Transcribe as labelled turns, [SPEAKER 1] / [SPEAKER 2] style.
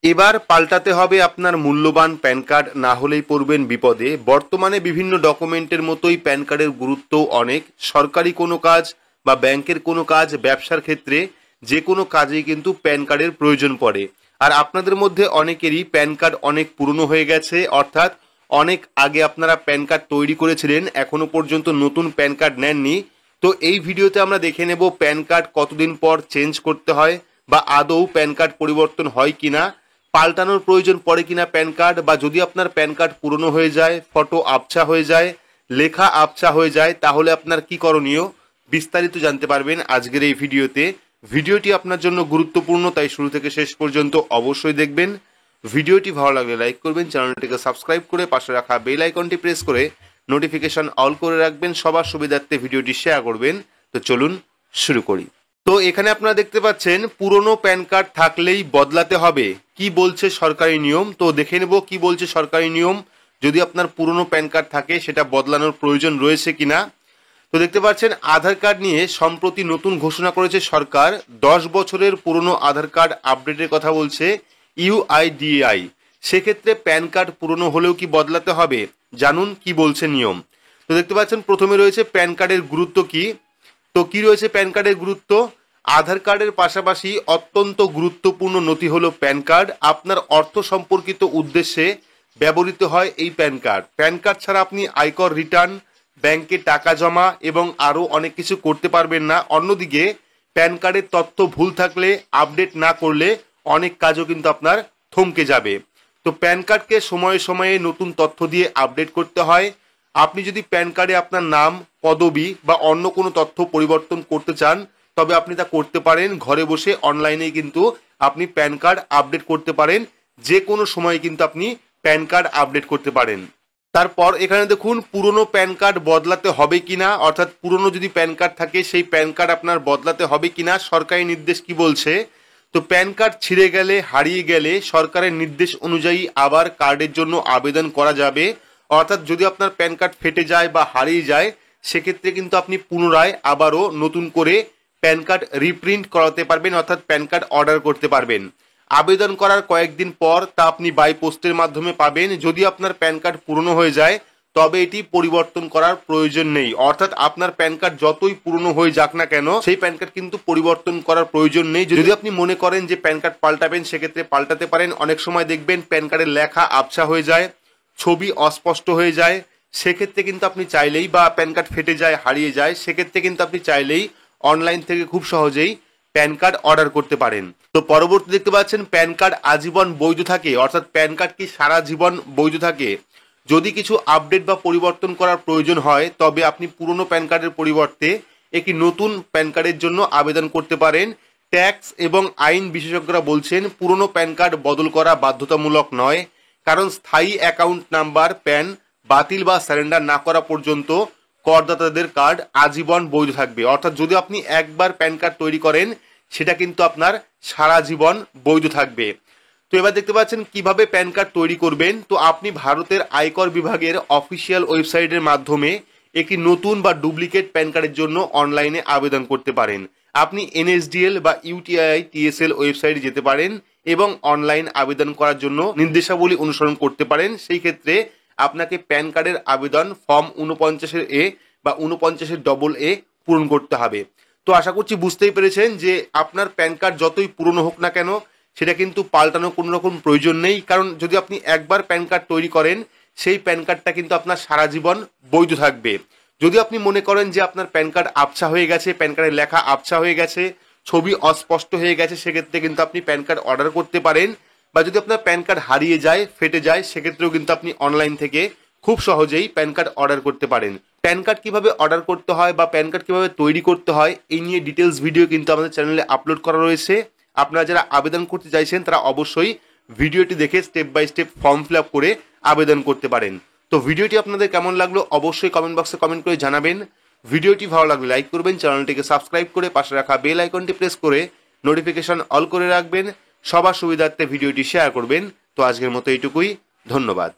[SPEAKER 1] এবার পাল্টাতে হবে আপনার মূল্যবান প্যান কার্ড, না হলেই পড়বেন বিপদে। বর্তমানে বিভিন্ন ডকুমেন্টের মতোই প্যান কার্ডের গুরুত্বও অনেক। সরকারি কোনো কাজ বা ব্যাংকের কোনো কাজ, ব্যবসার ক্ষেত্রে যে কোনো কাজেই কিন্তু প্যান কার্ডের প্রয়োজন পড়ে। আর আপনাদের মধ্যে অনেকেরই প্যান কার্ড অনেক পুরনো হয়ে গেছে, অর্থাৎ অনেক আগে আপনারা প্যান কার্ড তৈরি করেছিলেন, এখনো পর্যন্ত নতুন প্যান কার্ড নেননি। তো এই ভিডিওতে আমরা দেখে নেব প্যান কার্ড কতদিন পর চেঞ্জ করতে হয়, বা আদৌ প্যান কার্ড পরিবর্তন হয় কিনা, পাল্টানোর প্রয়োজন পড়ে কিনা প্যান কার্ড, বা যদি আপনার প্যান কার্ড পুরনো হয়ে যায়, ফটো আবছা হয়ে যায়, লেখা আবছা হয়ে যায়, তাহলে আপনার কি করণীয়, বিস্তারিত জানতে পারবেন আজকের এই ভিডিওতে। ভিডিওটি আপনার জন্য গুরুত্বপূর্ণ, তাই শুরু থেকে শেষ পর্যন্ত অবশ্যই দেখবেন। ভিডিওটি ভালো লাগলে লাইক করবেন, চ্যানেলটিকে সাবস্ক্রাইব করে পাশে রাখা বেল আইকনটি প্রেস করে নোটিফিকেশন অল করে রাখবেন, সবার সুবিধার্থে ভিডিওটি শেয়ার করবেন। তো চলুন শুরু করি। তো এখানে আপনারা দেখতে পাচ্ছেন পুরনো প্যান কার্ড থাকলেই বদলাতে হবে, কি বলছে সরকারি নিয়ম। তো দেখে নেব কি বলছে সরকারি নিয়ম, যদি আপনার পুরনো প্যান কার্ড থাকে সেটা বদলানোর প্রয়োজন রয়েছে কিনা। তো দেখতে পাচ্ছেন আধার কার্ড নিয়ে সম্প্রতি নতুন ঘোষণা করেছে সরকার। 10 বছরের পুরনো আধার কার্ড আপডেটের কথা বলছে ইউআইডিএআই। সেক্ষেত্রে প্যান কার্ড পুরনো হলেও কি বদলাতে হবে, জানুন কি বলছে নিয়ম। তো দেখতে পাচ্ছেন প্রথমে রয়েছে প্যান কার্ডের গুরুত্ব কি। তো কি রয়েছে প্যান কার্ডের গুরুত্ব, আধার কার্ডের পাশাপাশি অত্যন্ত গুরুত্বপূর্ণ নথি হলো প্যান কার্ড। আপনার অর্থ সম্পর্কিত উদ্দেশ্যে ব্যবহৃত হয় এই প্যান কার্ড। প্যান কার্ড ছাড়া আপনি আয়কর রিটার্ন, ব্যাংকে টাকা জমা এবং আরও অনেক কিছু করতে পারবেন না। অন্যদিকে প্যান কার্ডের তথ্য ভুল থাকলে, আপডেট না করলে অনেক কাজও কিন্তু আপনার থমকে যাবে। তো প্যান কার্ডকে সময়ে সময়ে নতুন তথ্য দিয়ে আপডেট করতে হয়। আপনি যদি প্যান কার্ডে আপনার নাম, পদবি বা অন্য কোনো তথ্য পরিবর্তন করতে চান, তবে আপনি তা করতে পারেন। ঘরে বসে অনলাইনেই কিন্তু আপনি প্যান কার্ড আপডেট করতে পারেন। যে কোনো সময় কিন্তু আপনি প্যান কার্ড আপডেট করতে পারেন। তারপর এখানে দেখুন পুরনো প্যান কার্ড বদলাতে হবে কিনা, অর্থাৎ পুরনো যদি প্যান কার্ড থাকে সেই প্যান কার্ড আপনার বদলাতে হবে কিনা, সরকারি নির্দেশ কি বলছে। তো প্যান কার্ড ছিঁড়ে গেলে, হারিয়ে গেলে সরকারের নির্দেশ অনুযায়ী আবার কার্ডের জন্য আবেদন করা যাবে। অর্থাৎ যদি আপনার প্যান কার্ড ফেটে যায় বা হারিয়ে যায়, সেক্ষেত্রে কিন্তু আপনি পুনরায় আবারও নতুন করে প্যান কার্ড রিপ্রিন্ট করাতে পারবেন, অর্থাৎ প্যান কার্ড অর্ডার করতে পারবেন। আবেদন করার কয়েকদিন পর তা আপনি বাই পোস্টের মাধ্যমে পাবেন। যদি আপনার প্যান কার্ড পুরনো হয়ে যায়, তবে এটি পরিবর্তন করার প্রয়োজন নেই। অর্থাৎ আপনার প্যান কার্ড যতই পুরনো হয়ে যাক না কেন, সেই প্যান কার্ড কিন্তু পরিবর্তন করার প্রয়োজন নেই। যদি আপনি মনে করেন যে প্যান কার্ড পাল্টাবেন, সেক্ষেত্রে পাল্টাতে পারেন। অনেক সময় দেখবেন প্যান কার্ডের লেখা আবছা হয়ে যায়, ছবি অস্পষ্ট হয়ে যায়, সেক্ষেত্রে কিন্তু আপনি চাইলেই, বা প্যান কার্ড ফেটে যায়, হারিয়ে যায়, সেক্ষেত্রে কিন্তু আপনি চাইলেই অনলাইন থেকে খুব সহজেই প্যান কার্ড অর্ডার করতে পারেন। তো পরবর্তী দেখতে পাচ্ছেন প্যান কার্ড আজীবন বৈধ থাকে, অর্থাৎ প্যান কার্ড কি সারা জীবন বৈধ থাকে। যদি কিছু আপডেট বা পরিবর্তন করার প্রয়োজন হয়, তবে আপনি পুরনো প্যান কার্ডের পরিবর্তে একটি নতুন প্যান কার্ডের জন্য আবেদন করতে পারেন। ট্যাক্স এবং আইন বিশেষজ্ঞরা বলছেন পুরনো প্যান কার্ড বদল করা বাধ্যতামূলক নয়, কারণ স্থায়ী অ্যাকাউন্ট নাম্বার প্যান বাতিল বা সারেন্ডার না করা পর্যন্ত করদাতাদের কার্ড আজীবন বৈধ থাকবে। অর্থাৎ যদি আপনি একবার প্যান কার্ড তৈরি করেন, সেটা কিন্তু আপনার সারা জীবন বৈধ থাকবে। তো এবার দেখতে পাচ্ছেন কিভাবে প্যান কার্ড তৈরি করবেন। তো আপনি ভারতের আয়কর বিভাগের অফিসিয়াল ওয়েবসাইটের মাধ্যমে একটি নতুন বা ডুপ্লিকেট প্যান কার্ডের জন্য অনলাইনে আবেদন করতে পারেন। আপনি এনএসডিএল বা ইউটিআই টিএসএল ওয়েবসাইটে যেতে পারেন এবং অনলাইন আবেদন করার জন্য নির্দেশাবলী অনুসরণ করতে পারেন। সেই ক্ষেত্রে আপনাকে প্যান কার্ডের আবেদন ফর্ম 49 এ বা 49 এ পূরণ করতে হবে। তো আশা করছি বুঝতেই পেরেছেন যে আপনার প্যান কার্ড যতই পুরনো হোক না কেন, সেটা কিন্তু পাল্টানোর কোনো রকম প্রয়োজন নেই। কারণ যদি আপনি একবার প্যান কার্ড তৈরি করেন, সেই প্যান কার্ডটা কিন্তু আপনার সারা জীবন বৈধ থাকবে। যদি আপনি মনে করেন যে আপনার প্যান কার্ড আবছা হয়ে গেছে, প্যান কার্ডের লেখা আবছা হয়ে গেছে, ছবি অস্পষ্ট হয়ে গেছে, সেক্ষেত্রে কিন্তু আপনি প্যান কার্ড অর্ডার করতে পারেন। বা যদি আপনার প্যান কার্ড হারিয়ে যায়, ফেটে যায়, সেক্ষেত্রেও কিন্তু আপনি অনলাইন থেকে খুব সহজেই প্যান কার্ড অর্ডার করতে পারেন। প্যান কার্ড কিভাবে অর্ডার করতে হয় বা প্যান কার্ড কিভাবে তৈরি করতে হয়, এই নিয়ে ডিটেলস ভিডিও কিন্তু আমাদের চ্যানেলে আপলোড করা রয়েছে। আপনারা যারা আবেদন করতে চাইছেন, তারা অবশ্যই ভিডিওটি দেখে step by step form fill up করে আবেদন করতে পারেন। তো ভিডিওটি আপনাদের কেমন লাগলো অবশ্যই কমেন্ট বক্সে কমেন্ট করে জানাবেন। ভিডিওটি ভালো লাগলে লাইক করবেন, চ্যানেলটিকে সাবস্ক্রাইব করে পাশে রাখা বেল আইকনটি প্রেস করে নোটিফিকেশন অল করে রাখবেন। সবার সুবিধার্থে ভিডিওটি শেয়ার করবেন। তো আজকের মতো এইটুকুই, ধন্যবাদ।